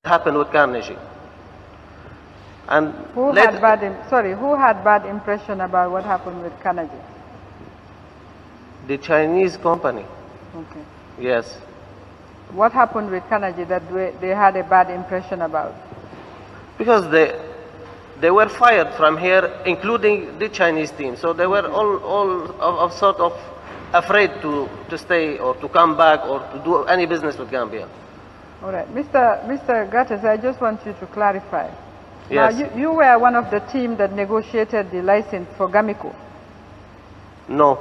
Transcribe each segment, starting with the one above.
happened with Carnegie. And who had bad impression about what happened with Carnegie? The Chinese company. Okay. Yes. What happened with Carnegie that they had a bad impression about? Because they were fired from here, including the Chinese team. So they were all sort of afraid to stay or to come back or to do any business with Gambia. All right. Mr. Ghatta, I just want you to clarify. Yes. Now, you were one of the team that negotiated the license for Gamiko. No.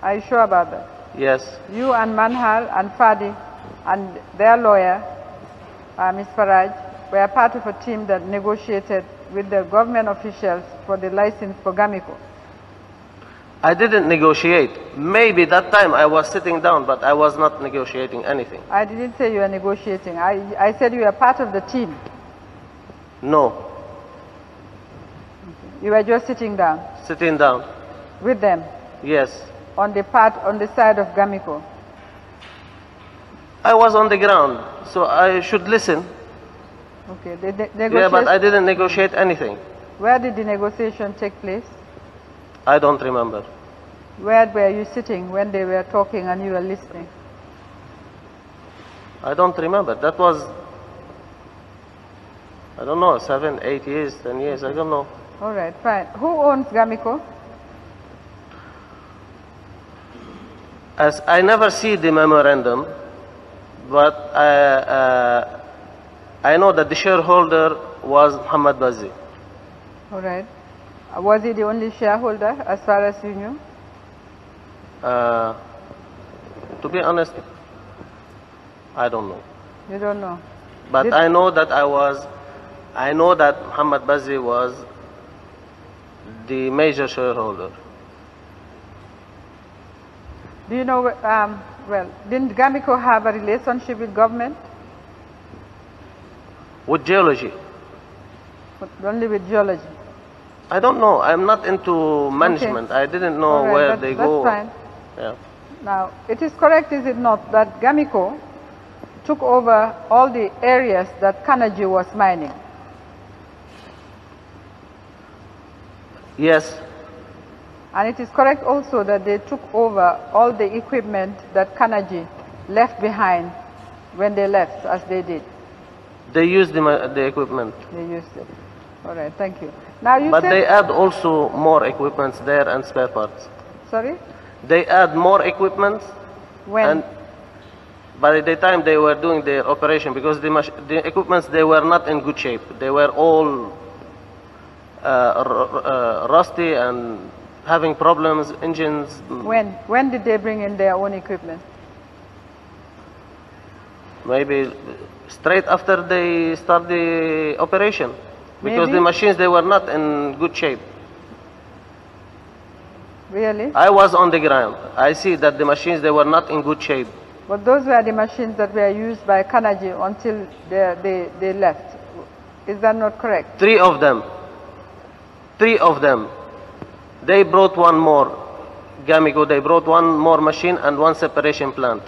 Are you sure about that? Yes. You and Manhal and Fadi and their lawyer, Ms. Faraj, were part of a team that negotiated with the government officials for the license for Gamiko. I didn't negotiate. Maybe that time I was sitting down, but I was not negotiating anything. I didn't say you were negotiating. I said you were part of the team. No. Okay. You were just sitting down? Sitting down. With them? Yes. On the side of Gamiko? I was on the ground, so I should listen. Okay. Yeah, but I didn't negotiate anything. Where did the negotiation take place? I don't remember. Where were you sitting when they were talking and you were listening? I don't remember. That was, I don't know, 7, 8 years, 10 years, I don't know. All right, fine. Who owns Gamiko? As I never see the memorandum, but I know that the shareholder was Muhammad Bazi. All right. Was he the only shareholder as far as you knew? To be honest, I don't know. You don't know? But I know that Muhammad Bazi was the major shareholder. Do you know, well, didn't Gamiko have a relationship with government? With geology? Only with geology? I don't know. I'm not into management. Okay. I didn't know where they go. That's fine. Yeah. Now, it is correct, is it not, that Gamiko took over all the areas that Carnegie was mining? Yes. And it is correct also that they took over all the equipment that Carnegie left behind when they left, as they did? They used the equipment. They used it. All right, thank you. Now you but they add also more equipment there and spare parts. Sorry? They add more equipment. When? And by the time they were doing their operation, because the equipments, they were not in good shape. They were all rusty and having problems, engines. When did they bring in their own equipment? Maybe straight after they start the operation. Because Maybe? the machines, they were not in good shape. Really? I was on the ground. I see that the machines, they were not in good shape. But those were the machines that were used by Carnegie until they left. Is that not correct? 3 of them. 3 of them. They brought one more. Gamiko, they brought one more machine and one separation plant.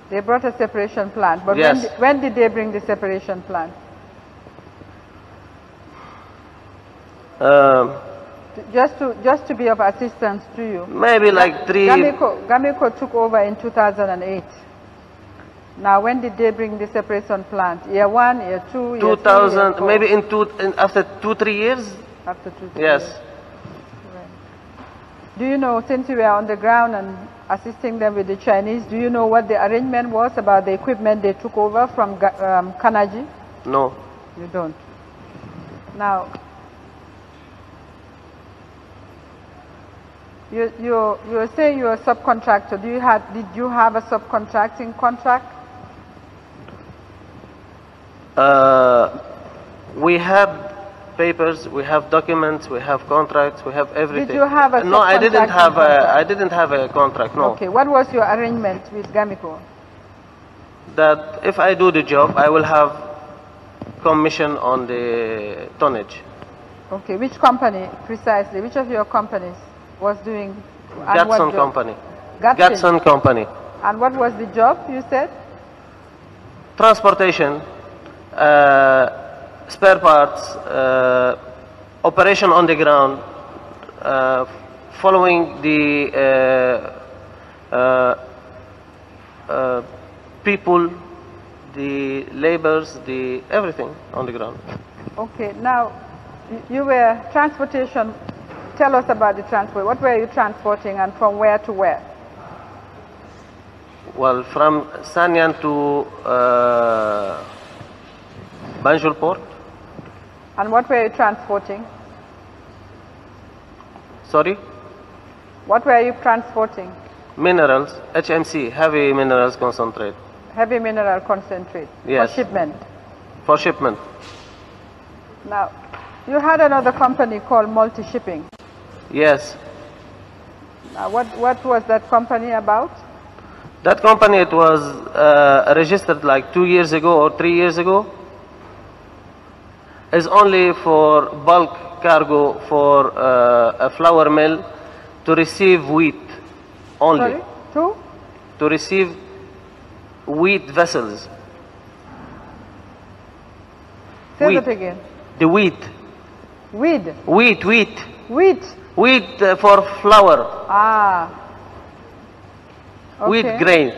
They brought a separation plant. But yes. when did they bring the separation plant? Just to be of assistance to you. Maybe like 3. Gamiko took over in 2008. Now, when did they bring the separation plant? Year 1, year 2, year 2000, 3, year 4? maybe after 2-3 years. After 2-3 yes. years. Right. Do you know, since you were on the ground and assisting them with the Chinese, do you know what the arrangement was about the equipment they took over from Carnegie? No. You don't. Now, you're saying you're a subcontractor. Did you have a subcontracting contract? We have papers, we have documents, we have contracts, we have everything. Did you have a No, I didn't have a contract. No. Okay. What was your arrangement with Gamiko? That if I do the job, I will have commission on the tonnage. Okay. Which company precisely? Which of your companies was doing? Gatson Company. Gatson Company. And what was the job you said? transportation, spare parts, operation on the ground, following the people, the laborers, the everything on the ground. Okay, now you were transportation. Tell us about the transport. What were you transporting and from where to where? Well, from Sanyan to Banjul port. And what were you transporting? Sorry? What were you transporting? Minerals, HMC, heavy minerals concentrate. Heavy mineral concentrate. Yes. For shipment. For shipment. Now, you had another company called Multi Shipping. Yes. Now, what was that company about? That company, it was registered like 2 years ago or 3 years ago. Is only for bulk cargo for a flour mill to receive wheat only. Sorry? To? To receive wheat vessels. Say Wheat. that again. The wheat. Weed. Wheat. Wheat. Wheat for flour. Ah. Okay. Wheat grain.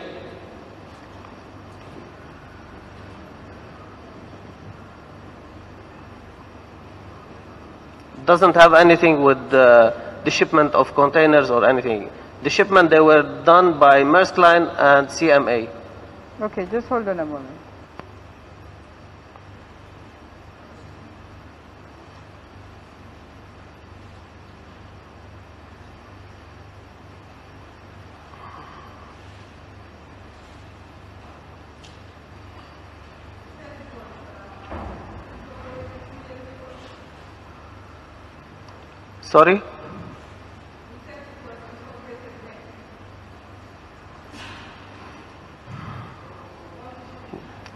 Doesn't have anything with the shipment of containers or anything. The shipment, they were done by Maersk Line and CMA. Okay, just hold on a moment. Sorry?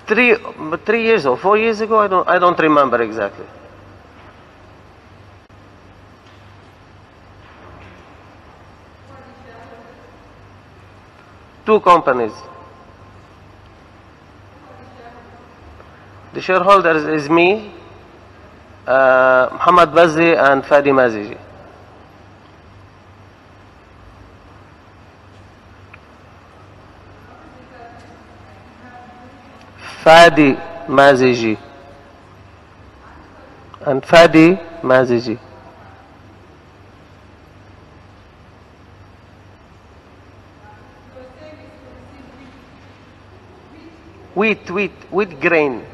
Three years or 4 years ago, I don't remember exactly. Two companies. The shareholders is me, Muhammad Bazzi and Fadi Maziji. Fadi Maziji and Fadi Maziji. Wheat grain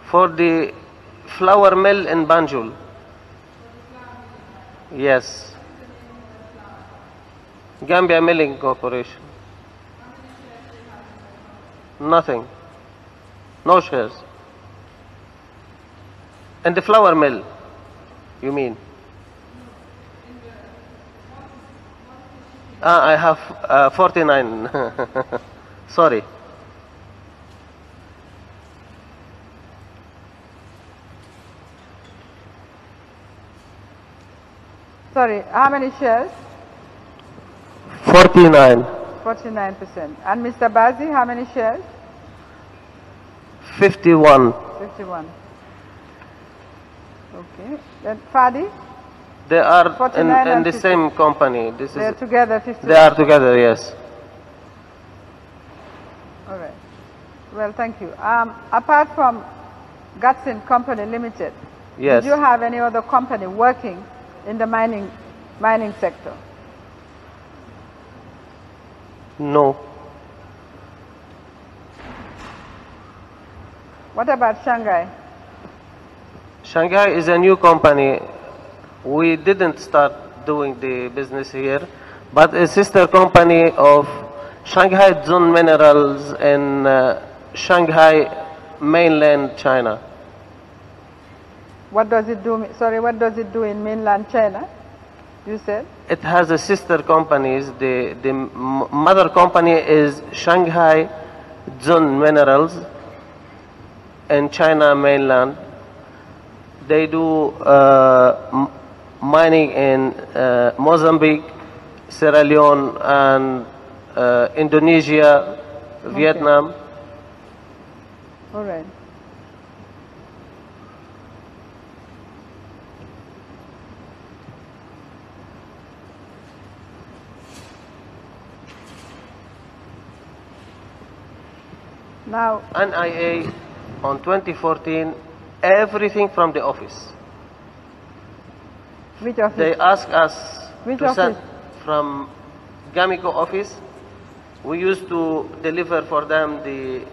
for the flour mill in Banjul. Yes. Gambia Milling Corporation. Nothing. No shares. And the flour mill, you mean? I have 49. Sorry. Sorry, how many shares? 49. 49%. And Mr. Bazzi, how many shares? 51. 51. Okay. Then Fadi? They are 49 in and the 50. same company. They're together 50. They are together, yes. All right. Well, thank you. Apart from Gatsin Company Limited, Yes. did you have any other company working in the mining sector? No. What about Shanghai? Shanghai is a new company. We didn't start doing the business here, but a sister company of Shanghai Zun Minerals in Shanghai, mainland China. What does it do? Sorry, what does it do in mainland China? You said? It has a sister companies. The mother company is Shanghai Zun Minerals in China mainland. They do mining in Mozambique, Sierra Leone, and Indonesia, Vietnam. All right. Now, NIA on 2014, everything from the office. which office? They asked us Which to send office? from Gamico office. We used to deliver for them the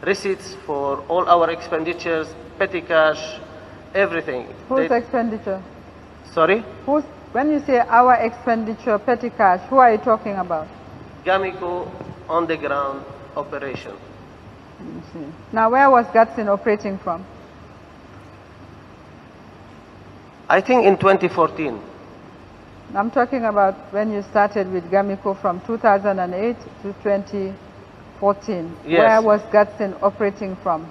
receipts for all our expenditures, petty cash, everything. Whose expenditure? Sorry? When you say our expenditure, petty cash, who are you talking about? Gamico on the ground operation. Let me see. Now, where was Gatsin operating from? I think in 2014. I'm talking about when you started with Gamico from 2008 to 2014. Yes. Where was Gatsin operating from?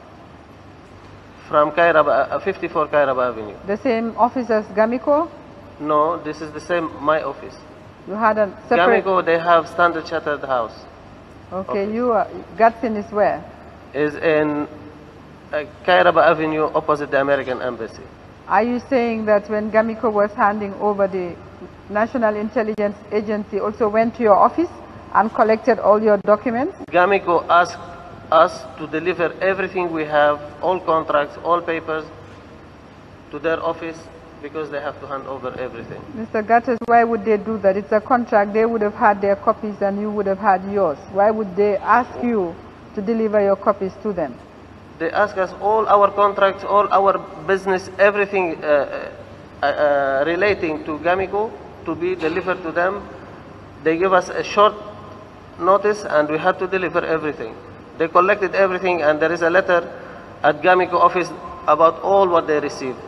From Kairaba, 54 Kairaba Avenue. The same office as Gamico? No, this is the same, my office. You had a separate... Gamico, they have Standard Chartered House. Okay, office. Gatsin is where? Is in Kairaba Avenue opposite the American Embassy. Are you saying that when Gamico was handing over, the National Intelligence Agency also went to your office and collected all your documents? Gamico asked us to deliver everything we have, all contracts, all papers, to their office because they have to hand over everything. Mr. Gattas, why would they do that? It's a contract. They would have had their copies and you would have had yours. Why would they ask you to deliver your copies to them? They ask us all our contracts, all our business, everything relating to Gamico to be delivered to them. They give us a short notice and we had to deliver everything. They collected everything and there is a letter at Gamico office about all what they received.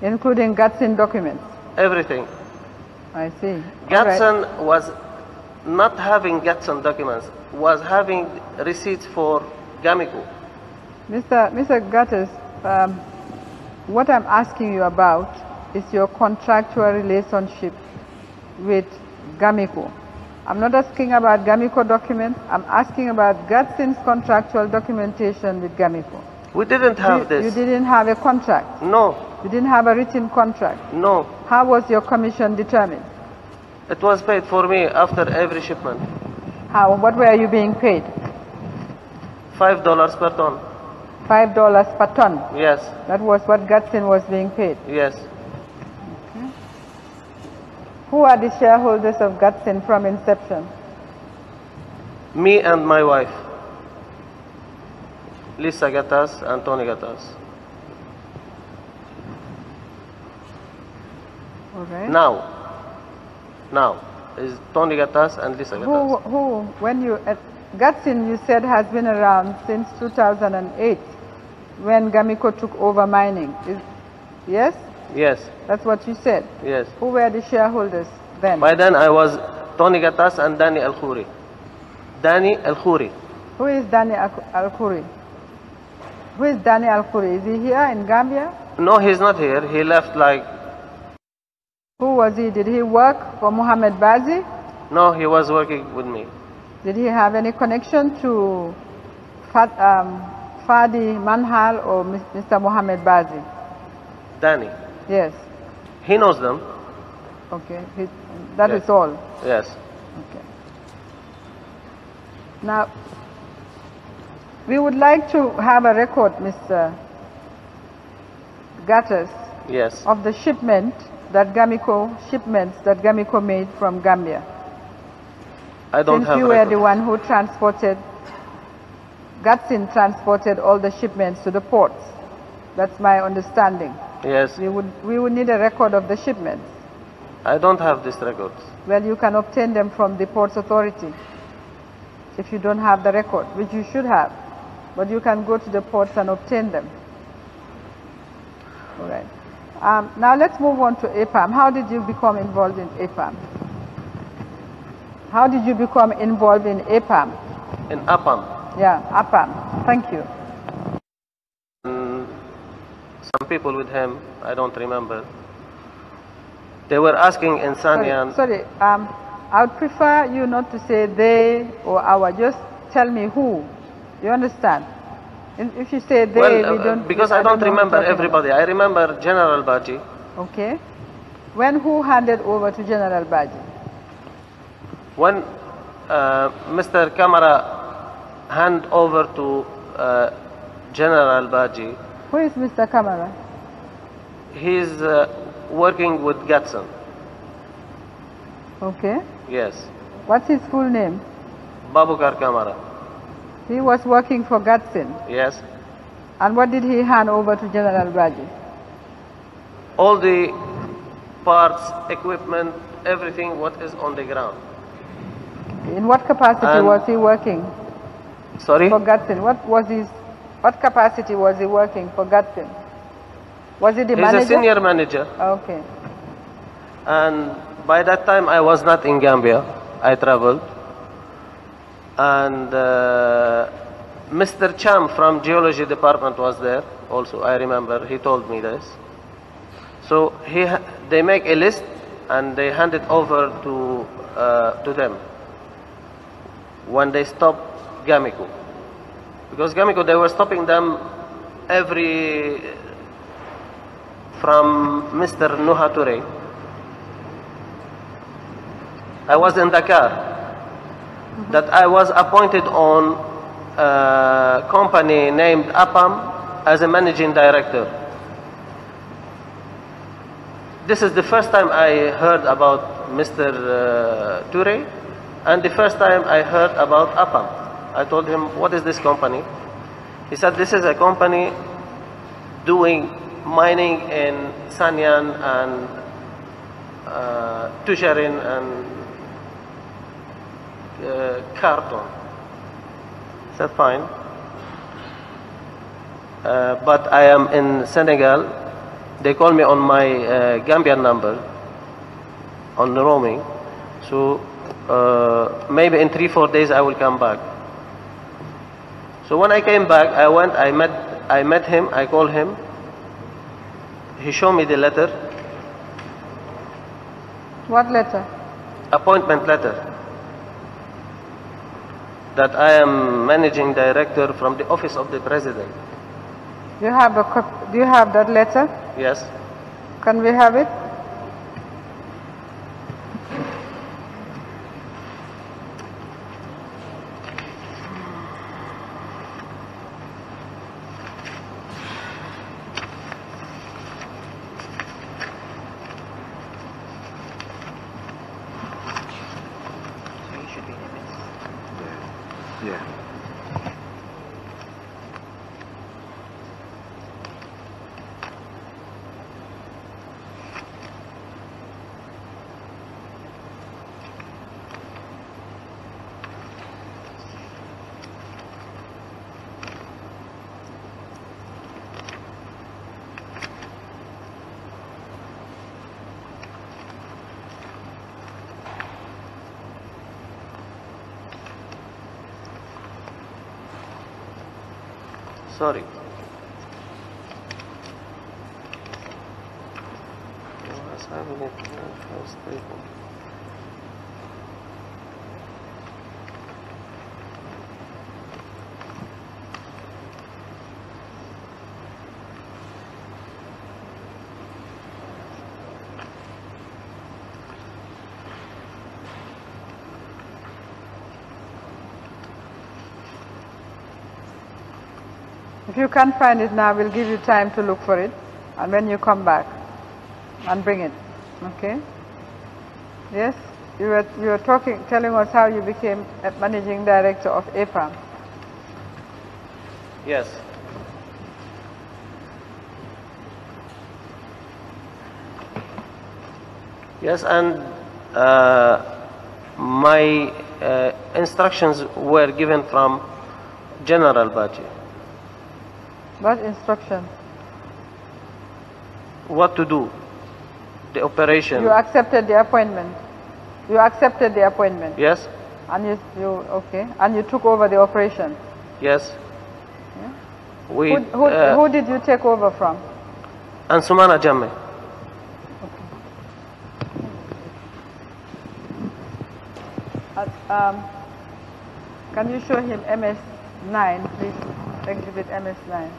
Including Gatsin documents? Everything. I see. Gatsin was not having Gatsin documents, was having receipts for Gamico. Mr. Gattas, what I'm asking you about is your contractual relationship with Gamico. I'm not asking about Gamico documents. I'm asking about Gatsin's contractual documentation with Gamico. We didn't have this. You didn't have a contract? No. You didn't have a written contract? No. How was your commission determined? It was paid for me after every shipment. How? What were you being paid? $5 per ton. $5 per ton? Yes. That was what Gatsin was being paid? Yes. Okay. Who are the shareholders of Gatsin from inception? Me and my wife, Lisa Gattas and Tony Gattas. All right. Now is Tony Gattas and Lisa Gattas. When you, Gatsin you said has been around since 2008 when Gamico took over mining. Yes? Yes. That's what you said? Yes. Who were the shareholders then? By then I was Tony Gattas and Danny Al-Khouri. Danny Al-Khouri. Who is Danny Al-Khouri? Who is Danny Al-Khouri? Is he here in Gambia? No, he's not here. He left like... Who was he? Did he work for Mohammed Bazi? No, he was working with me. Did he have any connection to Fadi Manhal or Mr. Mohammed Bazi? Danny. Yes. He knows them. Okay. That is all? Yes. Okay. Now, we would like to have a record, Mr. Gattas, Yes. of the shipments that Gamico made from Gambia. I don't have Since you were record. the one who transported, Gatsin transported all the shipments to the ports. That's my understanding. Yes. We would need a record of the shipments. I don't have these records. Well, you can obtain them from the Ports Authority if you don't have the record, which you should have. But you can go to the ports and obtain them. All right. Now let's move on to APAM. How did you become involved in APAM? How did you become involved in APAM? In APAM. Yeah, APAM. Thank you. Some people with him, I don't remember. They were asking in Sanian. Sorry, I would prefer you not to say they or our. Just tell me who. You understand? If you say they, Well, we don't... because I don't know who remember you're talking everybody. I remember General Baji. about. Okay. When who handed over to General Baji? When Mr. Kamara hand over to General Baji, Who is Mr. Kamara? he's working with Gatson. Okay. Yes, What's his full name? Babukar Kamara. He was working for Gatsin. Yes, And what did he hand over to General Baji? all the parts, equipment, everything what is on the ground. In what capacity And- was he working Sorry? for Gatsin? What capacity was he working for Gatsin? Was he the He's manager? a senior manager. Okay. And by that time I was not in Gambia. I traveled. And Mr. Cham from geology department was there also. I remember he told me this. So they make a list and they hand it over to them when they stop Gamico. Because Gamico, they were stopping them from Mr. Nuhature. I was in Dakar. That I was appointed on a company named APAM as a managing director. This is the first time I heard about Mr. Ture, and the first time I heard about APAM. I told him, what is this company? He said, this is a company doing mining in Sanyan and Tusharin and Khartoum. I said, fine. But I am in Senegal. They call me on my Gambian number on the roaming. So maybe in 3-4 days I will come back. So when I came back, I met him, I called him. He showed me the letter. What letter? Appointment letter. That I am managing director from the office of the president. Do you have that letter? Yes. Can we have it? Yeah. Sorry. If you can't find it now, we'll give you time to look for it, and when you come back and bring it, okay? Yes, you were telling us how you became a managing director of APAM. Yes. Yes, and my instructions were given from General Baji. What instructions? What to do, the operation. You accepted the appointment. You accepted the appointment. Yes, And okay. And you took over the operation. yes. Yeah. We, Who did you take over from? Ansumana Jamme. Can you show him MS9, please? Exhibit MS9.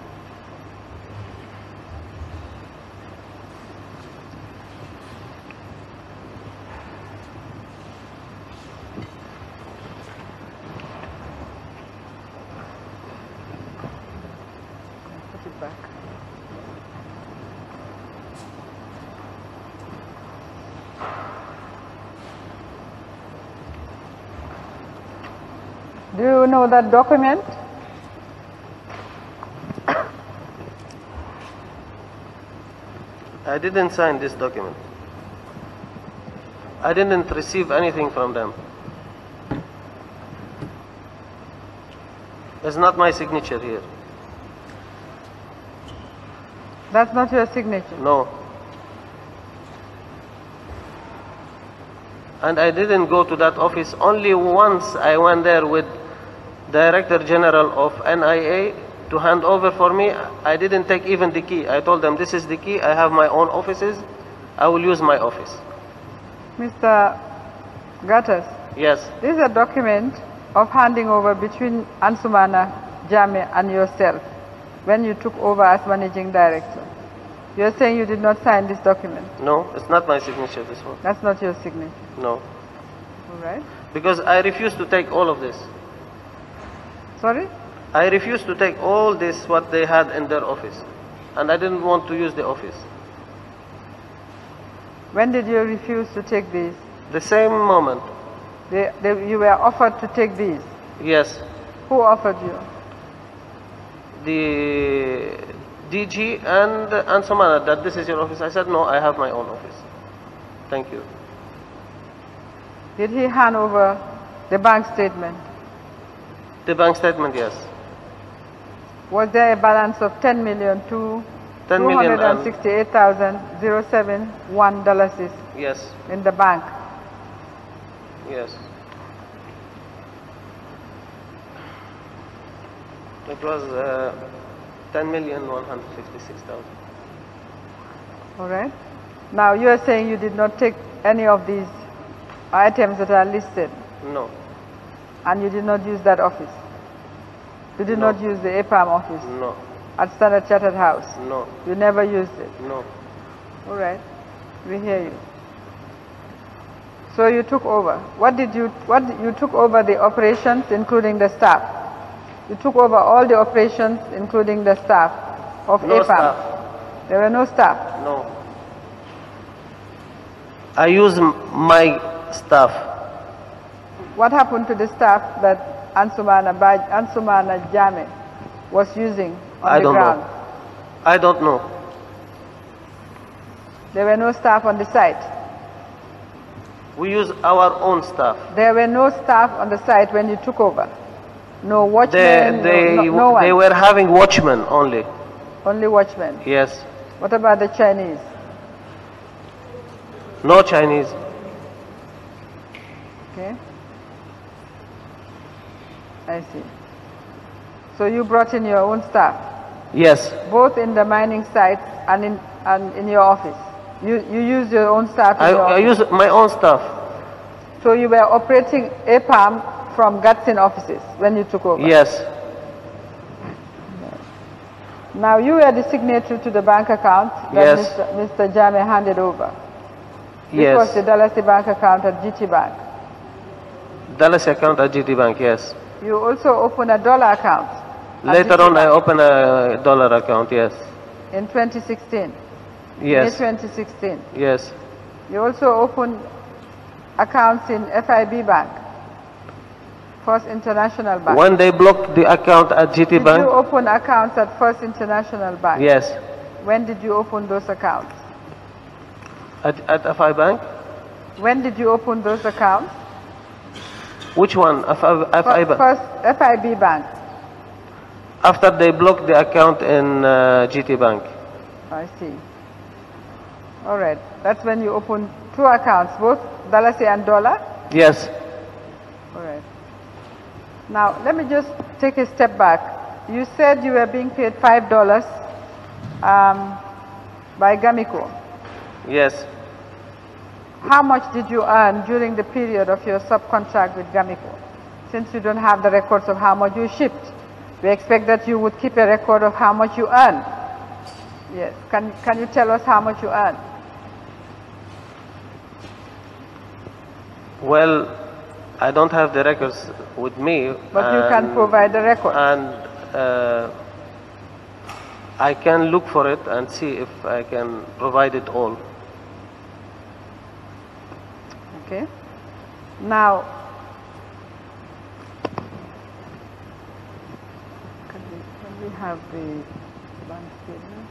Put it back. Do you know that document? I didn't sign this document. I didn't receive anything from them. It's not my signature here. That's not your signature. No. And I didn't go to that office. Only once I went there with Director General of NIA to hand over for me. I didn't take even the key. I told them, this is the key. I have my own offices. I will use my office. Mr. Ghatta, Yes. this is a document of handing over between Ansumana Jame and yourself when you took over as managing director. You're saying you did not sign this document. No, it's not my signature, this one. That's not your signature. No. All right. Because I refuse to take all of this. Sorry? I refuse to take all this what they had in their office. And I didn't want to use the office. When did you refuse to take these? The same moment. You were offered to take these. Yes. Who offered you? The DG and Ansumana, that this is your office. I said, no, I have my own office. Thank you. Did he hand over the bank statement? The bank statement, yes. Was there a balance of 10 million to 10 million and- $268,071 Yes, in the bank? yes. It was 10,156,000. All right. Now you are saying you did not take any of these items that are listed, No, and you did not use that office. You did No. not use the APAM office no, at Standard Chartered House. no, You never used it. no. All right. We hear you. So you took over. You took over the operations, including the staff. You took over all the operations, including the staff of No APAM. staff. There were no staff. No. I use my staff. What happened to the staff that Ansumana Jame was using on I the don't ground? know. I don't know. There were no staff on the site. We use our own staff. There were no staff on the site when you took over. No watchmen, no one. They were having watchmen only. Only watchmen. Yes. What about the Chinese? No Chinese. Okay. I see. So you brought in your own staff, Yes. both in the mining sites and in your office. You use your own staff in your I office. use my own staff. So you were operating APAM from Gatsin offices when you took over? Yes. Now you were the signatory to the bank account that Yes. Mr. Jame handed over. This Yes. was the Dalasi bank account at GT Bank. Dallas account at GT Bank, yes. You also opened a dollar account. at Later GT on, I Bank opened a dollar account, yes. in 2016. Yes. May 2016. Yes. You also opened accounts in FIB Bank, First International Bank. When they blocked the account at GT Did Bank, you open accounts at First International Bank? yes. When did you open those accounts? At FI Bank? When did you open those accounts? Which one? FI Bank? First FIB Bank. After they blocked the account in GT Bank. I see. All right. That's when you opened two accounts, both Dalasi and Dollar? Yes. All right. Now, let me just take a step back. You said you were being paid $5 by Gamiko. Yes. How much did you earn during the period of your subcontract with Gamiko? Since you don't have the records of how much you shipped. We expect that you would keep a record of how much you earn. Yes. Can you tell us how much you earn? Well, I don't have the records with me. But you can provide the record. And I can look for it and see if I can provide it all. Okay. Now, can we have the bank statement?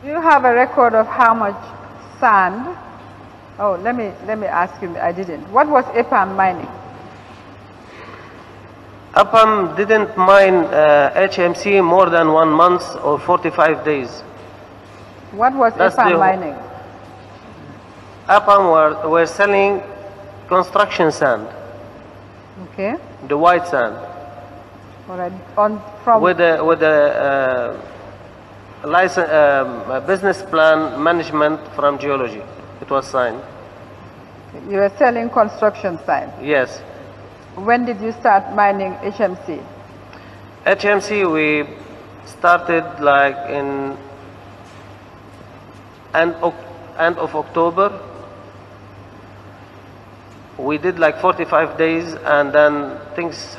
Do you have a record of how much sand? Oh, let me ask you, I didn't. What was EPAM mining? APAM didn't mine HMC more than 1 month or 45 days. What was EPAM mining? APAM were selling construction sand. Okay. The white sand. All right. With a license, business plan management from geology. It was signed. You were selling construction sand? Yes. When did you start mining HMC? HMC we started like in end of October. We did like 45 days and then things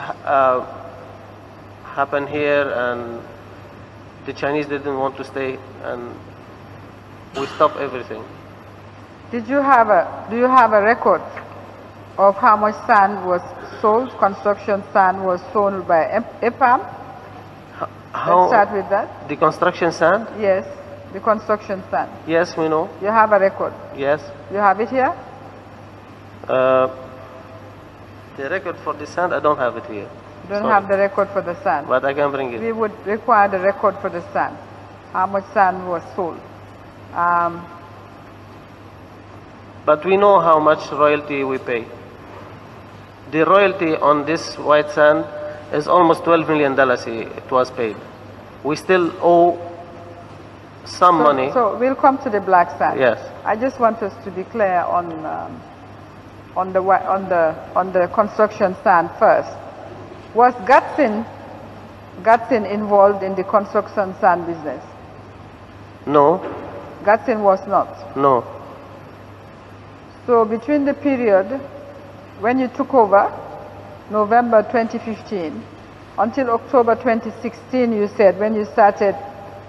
happened here and the Chinese didn't want to stay and we stopped everything. Do you have a record of how much sand was sold, construction sand was sold by EPAM? Let's start with that. The construction sand? Yes, the construction sand. Yes, we know. You have a record? Yes. You have it here? The record for the sand, I don't have it here. You don't have the record for the sand? But I can bring it. We would require the record for the sand. How much sand was sold? But we know how much royalty we pay. The royalty on this white sand is almost $12 million it was paid. We still owe some money. So we'll come to the black sand. Yes. I just want us to be clear on the construction sand first. Was Gatsin involved in the construction sand business? No. Gatsin was not? No. So between the period when you took over, November 2015, until October 2016, you said, when you started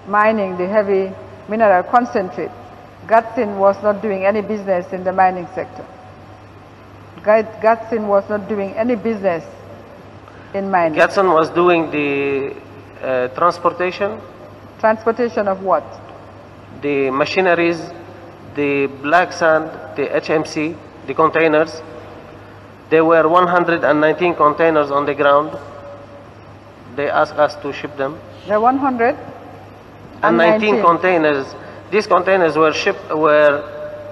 mining the heavy mineral concentrate, Gatsin was not doing any business in the mining sector. Gatsin was not doing any business in mining. Gatsin was doing the transportation. Transportation of what? The machineries, the black sand, the HMC, the containers. There were 119 containers on the ground. They asked us to ship them. There were 119 containers. These containers were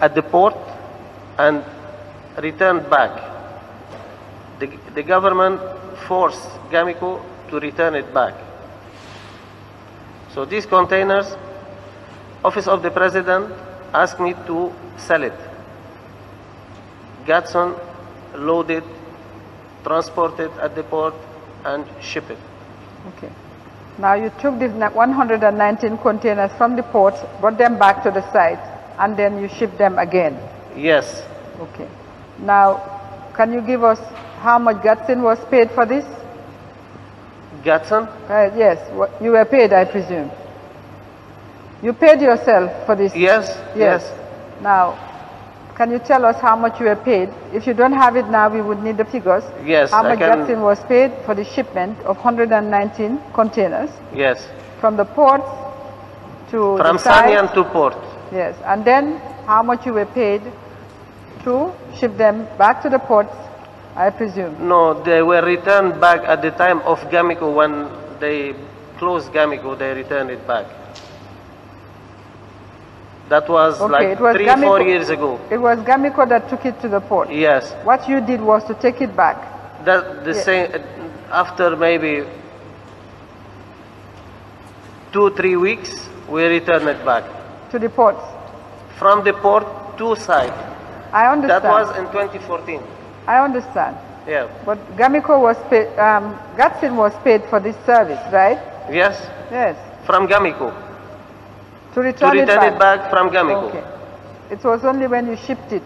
at the port and returned back. The government forced Gamico to return it back. So these containers, Office of the President asked me to sell it. Gatson load it, transport it at the port and ship it. Okay. Now you took these 119 containers from the port, brought them back to the site, and then you shipped them again? Yes. Okay. Now, can you give us how much Gatsin was paid for this? Gatson? Yes, you were paid, I presume. You paid yourself for this? Yes, yes. Now, can you tell us how much you were paid? If you don't have it now, we would need the figures. Yes, how much Gatsin was paid for the shipment of 119 containers? Yes. From the port to From the site? Sanyan to port. Yes, and then how much you were paid to ship them back to the ports, I presume? No, they were returned back at the time of Gamiko. When they closed Gamiko, they returned it back. That was Okay, like it was 3-4 years ago. It was Gamiko that took it to the port. Yes. What you did was to take it back. That the same after maybe 2-3 weeks, we returned it back To the ports. from the port to site. I understand. That was in 2014. I understand. Yeah. But Gamiko was paid, Gatsin was paid for this service, right? Yes. Yes. From Gamiko. To return, To return it back from Gamiko. Okay. It was only when you shipped it.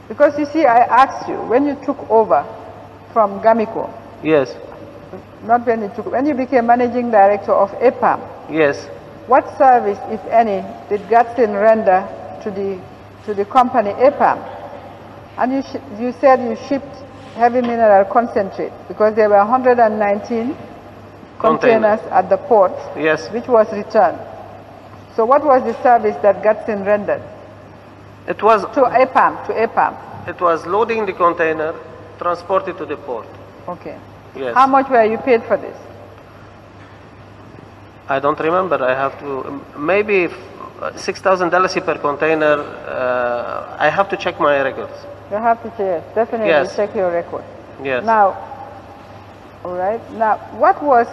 Because you see, I asked you, when you took over from Gamiko, Yes. not when you took, when you became managing director of EPAM, Yes. what service, if any, did Gatsin render to the company EPAM? And you said you shipped heavy mineral concentrate because there were 119 containers at the port, Yes. which was returned. So what was the service that Gatsin rendered? It was To EPAM, to EPAM. It was loading the container, transported to the port. Okay. Yes. How much were you paid for this? I don't remember. I have to maybe $6,000 per container. I have to check my records. You have to definitely Yes. check your record. Yes. Now, all right. Now, what was,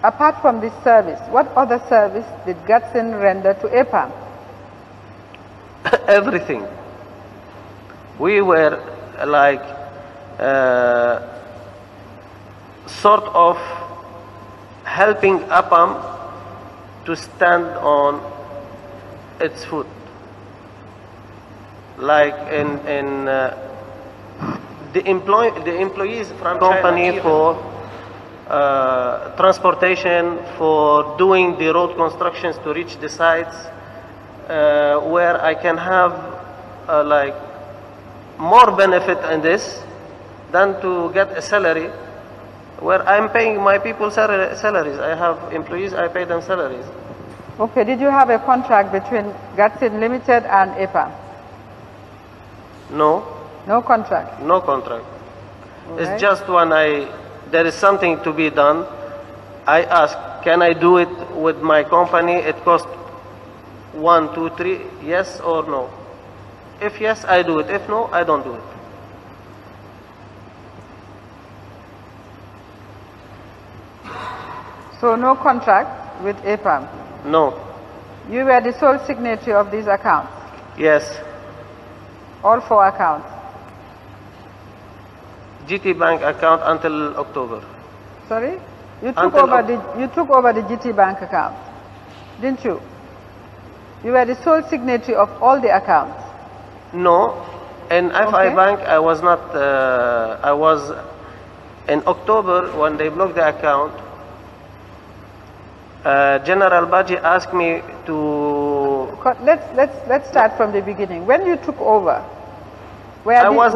apart from this service, what other service did Gatsin render to EPAM? Everything. We were like sort of helping APAM to stand on its foot. Like in the employees from company for transportation, for doing the road constructions to reach the sites, where I can have like more benefit in this than to get a salary, where I'm paying my people salaries. I have employees, I pay them salaries. Okay, did you have a contract between Gatsin Limited and EPAM? No, No contract. no contract. All It's right. just when there is something to be done, I ask, can I do it with my company? It costs 1, 2, 3, yes or no. If yes, I do it. If no, I don't do it. So no contract with EPAM. No. You were the sole signatory of these accounts, Yes. all 4 accounts. GT Bank account until October. Sorry? You took Until over the GT Bank account, didn't you? You were the sole signatory of all the accounts. No. In FI Okay. Bank, I was not, I was in October when they blocked the account. General Baji asked me to. Let's start from the beginning. When you took over, where I was